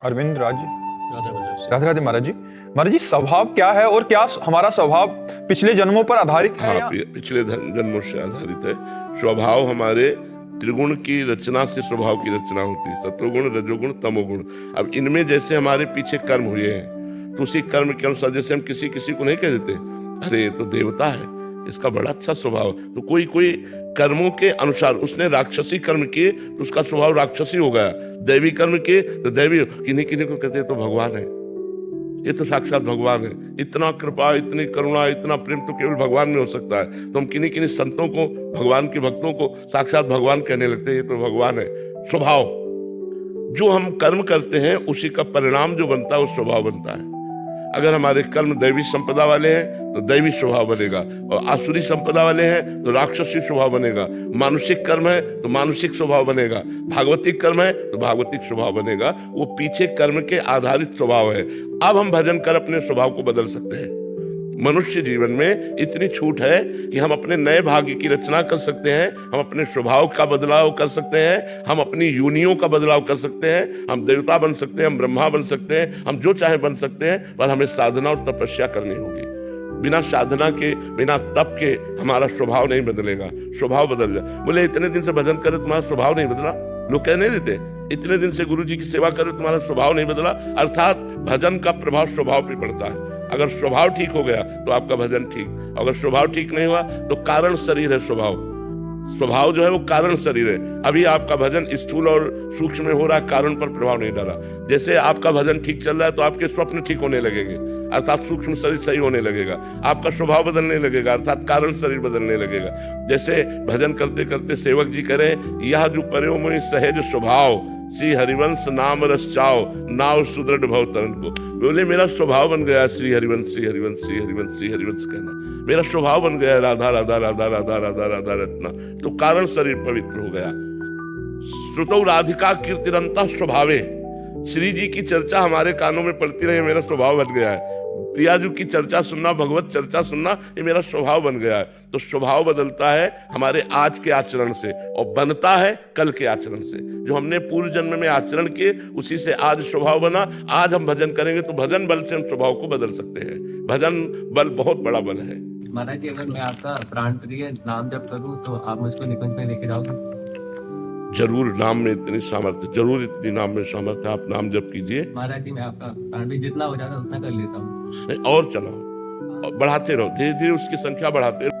अरविंद राज जी। राधे राधे राधे महाराज जी। महाराज जी, स्वभाव क्या है और क्या हमारा स्वभाव पिछले जन्मों पर आधारित है? हाँ, पिछले जन्मों से आधारित है। स्वभाव हमारे त्रिगुण की रचना से स्वभाव की रचना होती है, सत्वगुण, रजोगुण, तमोगुण। अब इनमें जैसे हमारे पीछे कर्म हुए हैं तो उसी कर्म के अनुसार जैसे हम किसी किसी को नहीं कह देते अरे ये तो देवता है, इसका बड़ा अच्छा स्वभाव, तो कोई कोई कर्मों के अनुसार उसने राक्षसी कर्म किए तो उसका स्वभाव राक्षसी हो गया, दैवी कर्म किए तो दैवी। किन्हीं किन्हीं को कहते हैं तो भगवान है, ये तो साक्षात भगवान है। इतना कृपा, इतनी करुणा, इतना प्रेम तो केवल भगवान में हो सकता है। तो हम किन्हीं किन्हीं संतों को, भगवान के भक्तों को साक्षात भगवान कहने लगते हैं, ये तो भगवान है। स्वभाव, जो हम कर्म करते हैं उसी का परिणाम जो बनता है वो स्वभाव बनता है। अगर हमारे कर्म दैवी संपदा वाले हैं तो दैवी स्वभाव बनेगा, और आसुरी संपदा वाले हैं तो राक्षसी स्वभाव बनेगा। मानुषिक कर्म है तो मानुषिक स्वभाव बनेगा, भागवतिक कर्म है तो भागवतिक स्वभाव बनेगा। वो पीछे कर्म के आधारित स्वभाव है। अब हम भजन कर अपने स्वभाव को बदल सकते हैं। मनुष्य जीवन में इतनी छूट है कि हम अपने नए भाग्य की रचना कर सकते हैं, हम अपने स्वभाव का बदलाव कर सकते हैं, हम अपनी योनियों का बदलाव कर सकते हैं, हम देवता बन सकते हैं, हम ब्रह्मा बन सकते हैं, हम जो चाहे बन सकते हैं, पर हमें साधना और तपस्या करनी होगी। बिना साधना के, बिना तप के हमारा स्वभाव नहीं बदलेगा। स्वभाव बदल जाए। बोले इतने दिन से भजन करे तुम्हारा स्वभाव नहीं बदला, लोग कह नहीं देते इतने दिन से गुरु जी की सेवा करे तुम्हारा स्वभाव नहीं बदला। अर्थात भजन का प्रभाव स्वभाव पे पड़ता है। अगर स्वभाव ठीक हो गया तो आपका भजन ठीक, अगर स्वभाव ठीक नहीं हुआ तो कारण शरीर है स्वभाव। स्वभाव जो है वो कारण शरीर है। अभी आपका भजन स्थूल और सूक्ष्म में हो रहा है, कारण पर प्रभाव नहीं डाला। जैसे आपका भजन ठीक चल रहा है तो आपके स्वप्न ठीक होने लगेंगे, अर्थात सूक्ष्म शरीर सही होने लगेगा, आपका स्वभाव बदलने लगेगा, अर्थात कारण शरीर बदलने लगेगा। जैसे भजन करते करते सेवक जी करें, यह जो पर्यो मोहि सहज स्वभाव, श्री हरिवंश नाम रस चाओ, नाव सुदृढ़ भव तरन को। बोले मेरा स्वभाव बन गया श्री हरिवंश, श्री हरिवंश, श्री हरिवंश, श्री हरिवंश कहना मेरा स्वभाव बन गया। राधा राधा राधा राधा राधा राधा रत्ना, तो कारण शरीर पवित्र हो गया। श्रुतौ राधिका कीर्तिरंता स्वभावे, श्री जी की चर्चा हमारे कानों में पड़ती रहे, मेरा स्वभाव बन गया है। प्रियाजू की चर्चा सुनना, भगवत चर्चा सुनना, ये मेरा स्वभाव बन गया है। तो स्वभाव बदलता है हमारे आज के आचरण से और बनता है कल के आचरण से। जो हमने पूर्व जन्म में आचरण किए उसी से आज स्वभाव बना। आज हम भजन करेंगे तो भजन बल से हम स्वभाव को बदल सकते हैं। भजन बल बहुत बड़ा बल है। महाराज जी, अगर मैं आपका प्राण प्रिय नाम जप करूं तो आप मुझको निकुंज में लेके जाओगे? जरूर, नाम में इतनी सामर्थ्य, जरूर इतनी नाम में सामर्थ्य, आप नाम जप कीजिए। महाराज जी, मैं आपका प्राण भी जितना हो जाता है उतना कर लेता हूँ। और चलाओ, बढ़ाते रहो, धीरे धीरे उसकी संख्या बढ़ाते रहो।